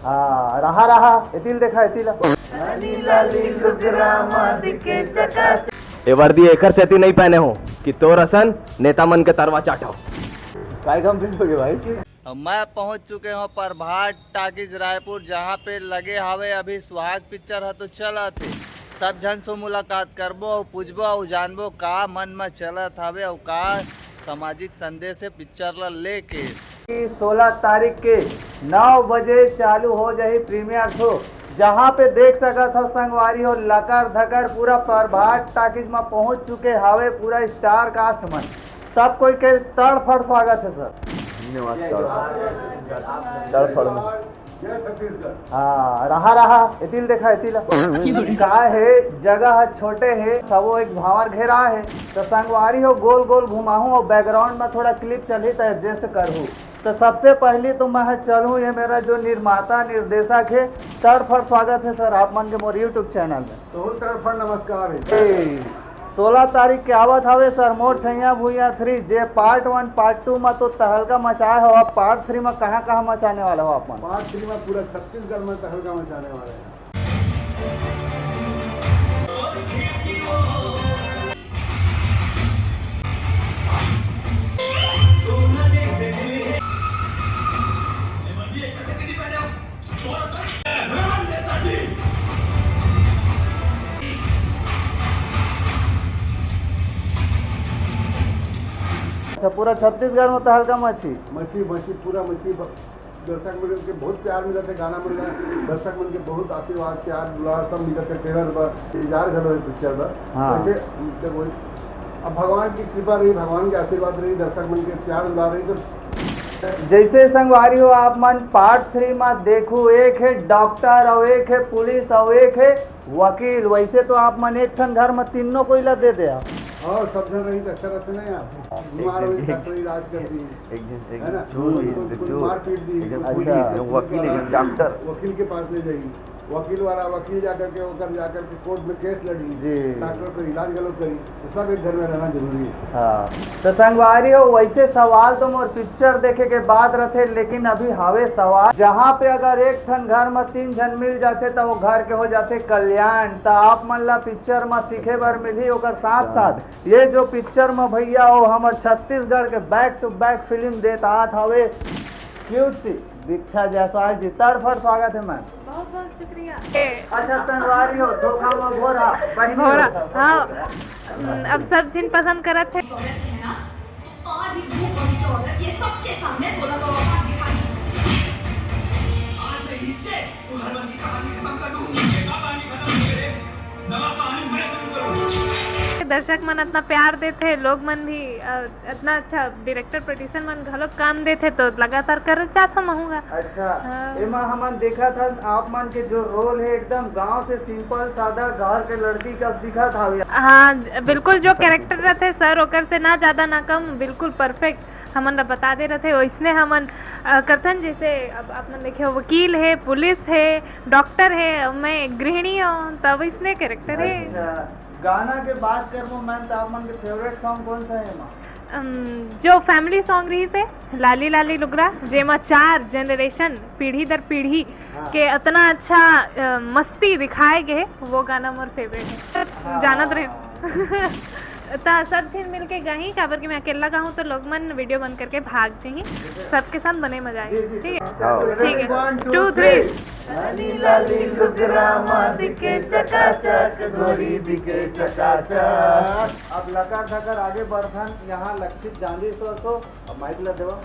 हाँ रहा रहा येतील देखा येतील ये वर्दी एकर से नहीं पहने हो कि तो रसन नेता मन के तरवा चाटो। काय कंप्लीट हो गए भाई? मैं पहुंच चुके हूं प्रभात टाकीज रायपुर, जहां पे लगे हवे अभी सुहाग पिक्चर है तो चला थे। सब जन से मुलाकात करबो और पूछबो और जानबो का मन में चलत हवे और का सामाजिक संदेश है पिक्चर ला लेके। 16 तारीख के 9 बजे चालू हो जाए प्रीमियर शो, जहाँ पे देख सकत हो संगवारी हो लकर धकर पूरा प्रभात टाकीज में पहुंच चुके हवे पूरा स्टार कास्ट में। सब कोई के तड़फड़ स्वागत है सर। हाँ रहा रहा येतील देखा येतील का है जगह छोटे है सबो एक भावर घेरा है तो संगवारी हो गोल गोल घुमाऊं और बैकग्राउंड में थोड़ा क्लिप चली तो एडजस्ट करूँ। तो सबसे पहले तो मैं चलूँ, ये मेरा जो निर्माता निर्देशक है तड़फड़ स्वागत है सर आप मन के मोर यूट्यूब चैनल में। तो तड़फड़ नमस्कार है। 16 तारीख के आवत हवे सर मोर छैया भूया 3 जे पार्ट 1 पार्ट 2 में तो तहलका मचाए हो, अब पार्ट 3 में कहाँ कहाँ मचाने वाला हो अपन? पार्ट 3 में पूरा छत्तीसगढ़ में तहलका मचाने वाले हैं। अच्छा पूरा छत्तीसगढ़ में तहलका मची मछली पूरा मछली दर्शक मन के बहुत प्यार मिला थे, गाना मिल गया दर्शक मन के बहुत आशीर्वाद प्यार दुलार सब मिला थे। ट्रेलर पर इंतजार घलो है पिक्चर पर। हाँ। वैसे वही अब भगवान की कृपा रही, भगवान के आशीर्वाद रही, दर्शक मन के प्यार दुलार रही। तो जैसे संगवारी हो आप मन पार्ट 3 में देखो, एक है डॉक्टर और एक है पुलिस और एक है वकील। वैसे तो आप मन एक ठन घर में तीनों को इला दे दे आप और सब जन रही तो अच्छा रहते नहीं आप बीमार हुई डॉक्टर इलाज कर दी है ना, मार पीट दी वकील के पास ले जाएगी, वकील जाकर के कोर्ट में केस लड़ी, डॉक्टर को इलाज गलत करी, तो सब एक घर में रहना जरूरी है। हाँ तो संगवारी हो वैसे सवाल तो मोर पिक्चर देखे के बाद रहते, लेकिन अभी हवे सवाल जहाँ पे अगर एक ठन घर में 3 जन मिल जाते तो वो घर के हो जाते कल्याण। तो आप मन ला पिक्चर में सीखे बर मिली ओकर साथ साथ ये जो पिक्चर में भैया हो हमार छत्तीसगढ़ के बैक टू बैक फिल्म देता हवे क्यूट सी दीक्षा जायसवाल जी। तड़फड़ स्वागत है मैम। बहुत बहुत शुक्रिया। अच्छा संगवारी हो धोखा में घोरा हाँ अब सब जिन पसंद करत थे। आज ही धूप बड़ी की औरत ये सबके सामने बोला तो औकात दिखा दी। आज मैं नीचे उधर की कहानी खत्म कर दूं। कहानी खत्म करे नवा कहानी मैं शुरू करूं। दर्शक मन इतना प्यार देते, लोग मन भी इतना अच्छा डायरेक्टर प्रोड्यूसर मन घलोक काम देते तो लगातार कर चाहता महूंगा। अच्छा एमा हमन देखा था आप मन के जो रोल है एकदम गांव से सिंपल सादा घर के लड़की का दिखा था। हाँ बिल्कुल जो कैरेक्टर रहते सर ओकर से ना ज्यादा ना कम बिल्कुल परफेक्ट हमन बता दे रहे थे। वैसने हमन कथन जैसे अब आपने देखे वकील है, पुलिस है, डॉक्टर है, मैं गृहिणी हूँ, तब इसने कैरेक्टर है। अच्छा गाना के बात करबो मैम तो आप मन के फेवरेट सॉन्ग कौन सा है मां? जो फैमिली सॉन्ग रही से लाली लाली लुगरा जेमा 4 जनरेशन पीढ़ी दर पीढ़ी के इतना अच्छा मस्ती दिखाए गए, वो गाना मोर फेवरेट है। जानत रहे ता सब चीज मिल के गही काबर कि मैं अकेला गाऊँ तो लोग मन वीडियो बंद करके भाग जाही, सबके साथ बने मजा आए। ठीक है ठीक है 2 3 लाली लाली लुगरा मां दिखे चकाचक गोरी दिखे चकाचक। अब लकार धकर आगे बढ़थन यहाँ लक्षित जांदी सो अब माइक ला देवा।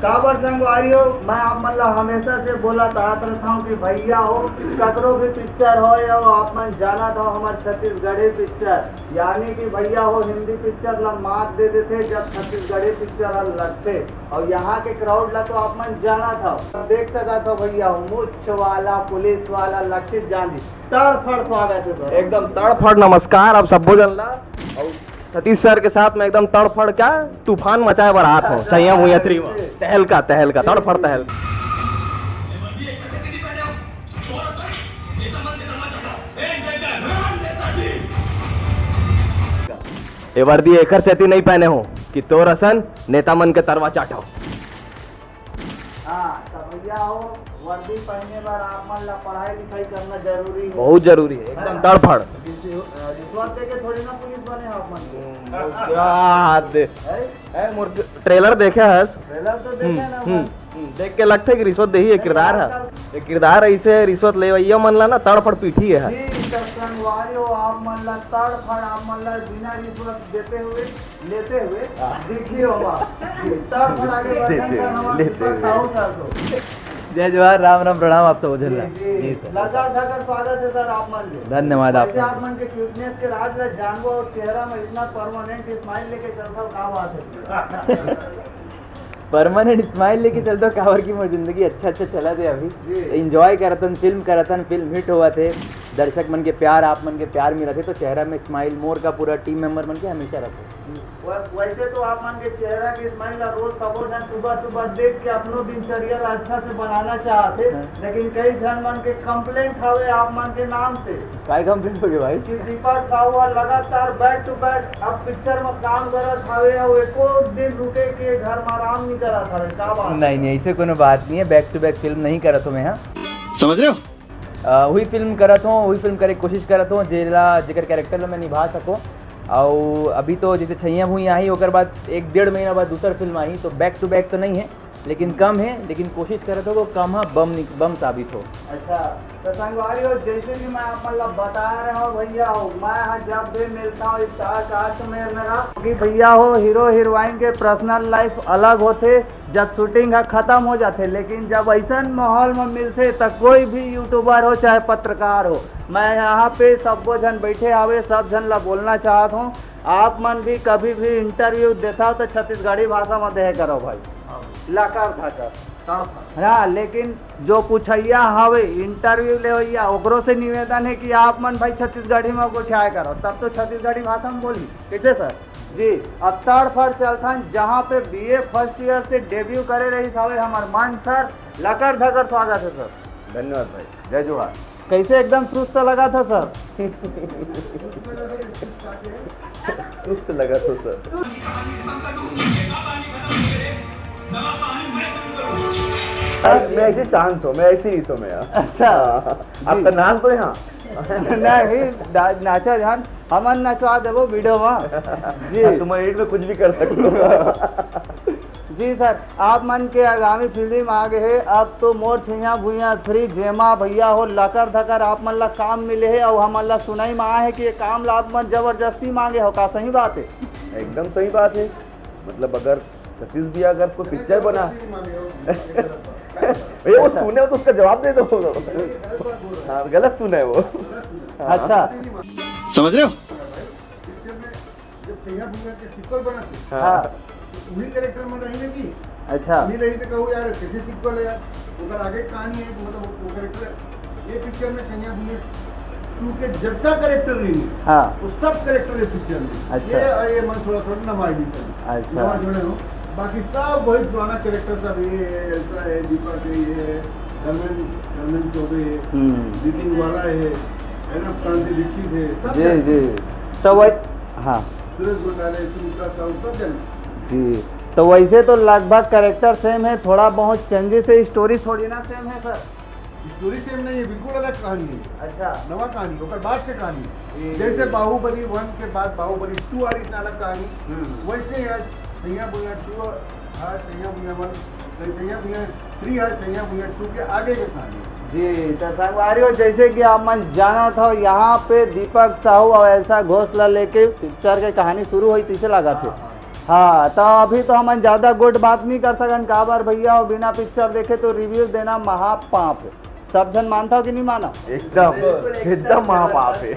काबर संगवारी हो मैं आप मन ला हमेशा से बोला चाहत रहता हूँ कि भैया हो ककरो भी पिक्चर हो या आप मन जाना था हमारे छत्तीसगढ़ी पिक्चर, यानी कि भैया हो हिंदी पिक्चर ला मात दे देते जब छत्तीसगढ़ी पिक्चर लगते, और यहाँ के क्राउड ला तो आप मन जाना था देख सका था भैया हो मुछ वाला पुलिस वाला लक्षित जांजी। तड़फड़ स्वागत है सर। एकदम तड़फड़ नमस्कार अब सब जन ला। और सतीश सर के साथ में एकदम तड़फड़ क्या तूफान मचाए बर हाथ हो छैया भूया 3 तहलका तड़फड़ तहलका। ये वर्दी एकर से नहीं पहने हो कि तो रसन नेता मन के तरवा चाटो। हाँ तब भैया हो वर्दी पहनने बार आप मान ला पढ़ाई लिखाई करना जरूरी है। बहुत जरूरी है, एकदम तड़फड़। रिश्वत दे के थोड़ी ना पुलिस बने हो आप मन के। क्या हाथ दे है मुर्ग ट्रेलर देखे हस? ट्रेलर तो देखे ना देख के लगता है कि रिश्वत दे ही किरदार है, ये किरदार ऐसे रिश्वत ले भैया मन ला ना तड़फड़ पीठी है। जी तब संगवारी हो आप मन ला तड़फड़ आप मन ला बिना रिश्वत देते हुए लेते हुए देखिए होगा तड़फड़ आगे बढ़ने का हमारा साहू सर को जय जवाहर, राम राम, प्रणाम आप सब ओझल जी सर। लगातार स्वागत है सर आप मन के। धन्यवाद वैसे आप मन के क्यूटनेस के राज ला जानबो और चेहरा में इतना परमानेंट स्माइल लेके चलता हो, का बात है? परमानेंट स्माइल लेके चलते हो कावर की मोर जिंदगी अच्छा चला थे अभी एंजॉय करतन फिल्म हिट हुआ थे, दर्शक मन के प्यार आप मन के प्यार मिला थे तो चेहरा में स्माइल मोर का पूरा टीम मेंबर मन के हमेशा रहते। वैसे तो आप मन के चेहरा की स्माइल रोज सबो जन सुबह सुबह देख के अपनो दिनचर्या अच्छा से बनाना चाहते, लेकिन कई जन मन के कंप्लेंट हवे आप मन के नाम से। काय कंप्लीट हो गए भाई कि दीपक साहू लगातार बैक टू बैक अब पिक्चर में काम करत हवे और एको दिन रुके के घर में आराम नहीं करत हवे, का बात? नहीं ऐसे कोनो बात नहीं है, बैक टू बैक फिल्म नहीं करत हो मैं। हाँ समझ रहे हो? वही फिल्म करत हूँ, वही फिल्म करे कोशिश करत हूँ जेला जेकर कैरेक्टर में निभा सको। और अभी तो जैसे छैया हुई आई ओकर बाद 1-1.5 महीना बाद दूसरा फिल्म आई, तो बैक टू बैक तो नहीं है लेकिन कम है, लेकिन कोशिश करत हो वो कम है बम साबित हो। अच्छा तो संगवारी हो जैसे कि मैं आप मतलब बता रहा हूँ भैया हो मैं जब भी मिलता हूँ स्टार कास्ट में मेरा कि भैया हो हीरो हीरोइन के पर्सनल लाइफ अलग होते जब शूटिंग है खत्म हो जाते, लेकिन जब ऐसा माहौल में मिलते तो कोई भी यूट्यूबर हो चाहे पत्रकार हो, मैं यहाँ पे सब जन बैठे आवे सब जन ला बोलना चाहता हूँ आप मन भी कभी भी इंटरव्यू देता हो तो छत्तीसगढ़ी भाषा में दे करो भाई लाकर धाकर हाँ, लेकिन जो पूछैया हवे इंटरव्यू ले भैया ओकरो से निवेदन है कि आप मन भाई छत्तीसगढ़ी में गोठाया करो, तब तो छत्तीसगढ़ी भाषा में बोली कैसे सर जी। अब तड़फड़ चलथन जहाँ पे BA फर्स्ट ईयर से डेब्यू करे रही हवे हमार मान सर, लकर धकर स्वागत है सर। धन्यवाद भाई, जय जोहार। कैसे एकदम सुस्त लगा था सर? सुस्त लगा तो सर। मैं ऐसे शांत हूँ, मैं ऐसे ही तो मैं। अच्छा आपका नाम तो यहाँ नहीं नाचा ध्यान हमन नचवा देवो वीडियो में जी। तुम एडिट में कुछ भी कर सकते हो। जी सर, आप मन के आगामी फिल्म आ गए है, अब तो मोर छैया भुइया 3 जेमा भैया हो लकर धकर आप मन ला काम मिले है और हमन ला सुनाई में आया है कि ये काम ला आप मन जबरदस्ती मांगे हो, का सही बात है? एकदम सही बात है, मतलब अगर सतीश भी अगर कोई पिक्चर बना भैया वो सुने हो तो उसका जवाब दे दो। हाँ गलत सुना है वो। अच्छा समझ रहे हो? पिक्चर में जब सैया भूमिका के सीक्वल बनाते हाँ वही कैरेक्टर में रही ना की अच्छा नहीं रही तो कहूँ यार कैसे सीक्वल है यार, अगर आगे कहानी है तो मतलब वो कैरेक्टर ये पिक्चर में सैया भूमिका 2 के जब का कैरेक्टर नहीं है हाँ वो सब कैरेक्टर है पिक्चर में। अच्छा। ये मन थोड़ा नवा एडिशन अच्छा। नवा जोड़े हो, बाकी सब वही पुराना कैरेक्टर सब ये है ऐसा है दीपक है ये है धर्मेंद्र चौबे है नितिन वाला है ना क्रांति दीक्षित है सब जी जी। तो वही हाँ सूरज गोंडाले सुमित्रा साहू सब जन जी, तो वैसे तो लगभग कैरेक्टर सेम है, थोड़ा बहुत चेंजेस है, स्टोरी थोड़ी ना सेम है सर? स्टोरी सेम नहीं है, बिल्कुल अलग कहानी है। अच्छा नवा कहानी ओकर बाद के कहानी जैसे बाहुबली 1 के बाद बाहुबली 2 आ रही अलग कहानी वैसे आज सैया भुइया 2 आज सैया भुइया 1 सैया भुइया 3 आज सैया भुइया 2 के आगे की कहानी जी। तो संगवारियों जैसे कि आप मन जाना था यहाँ पे दीपक साहू और एल्सा घोष ला लेके पिक्चर के कहानी शुरू हुई तीसरे लगा थे। हाँ तो अभी तो हम ज़्यादा गुड बात नहीं कर सकन का बार भैया और बिना पिक्चर देखे तो रिव्यू देना महापाप है, सब जन मानता हो कि नहीं माना? एकदम महापाप है।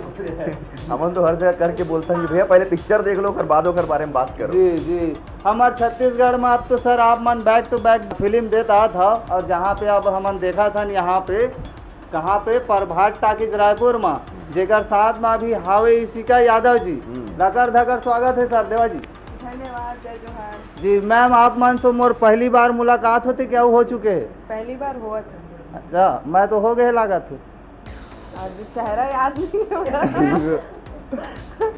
हमन तो हर जगह करके बोलता है भैया पहले पिक्चर देख लो फिर बाद ओकर बारे में बात करो। जी जी। हमारे छत्तीसगढ़ में अब तो सर आप मन बैक टू बैक फिल्म देता था और जहाँ पे अब हमन देखा था यहाँ पे कहाँ पे प्रभात टाकीज रायपुर में जेकर साथ में अभी हावे इशिका यादव जी, धकर धकर स्वागत है सर। देवा जी धन्यवाद, जय जोहार। जी मैम आप मन से मोर पहली बार मुलाकात होती क्या हो चुके है? पहली बार हुआ था। अच्छा मैं तो हो गए लागत है आज चेहरा याद नहीं हो रहा।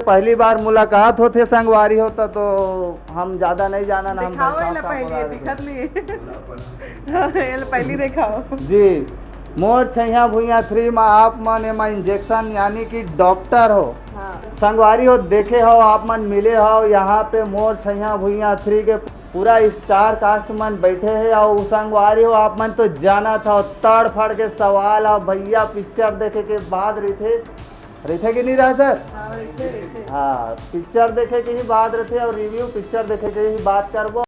पहली बार मुलाकात होते संगवारी होता तो हम ज्यादा नहीं जाना ना हम दिखाओ भाई एला साहब का बोला पहली रहे दिखत नहीं एला पहली दिखाओ थे। जी मोर छैया भुइया 3 में आप मन एमा इंजेक्शन यानी कि डॉक्टर हो हाँ संगवारी हो देखे हो आप मन मिले हो यहाँ पे मोर छैया भुइया 3 के पूरा स्टार कास्ट मन बैठे है और संगवारी हो आप मन तो जाना था तड़ फड़ के सवाल हो भैया पिक्चर देखे के बाद रहते कि नहीं रहा सर। हाँ रहते रहते हाँ पिक्चर देखे के ही बात रहते और रिव्यू पिक्चर देखे के ही बात करबो।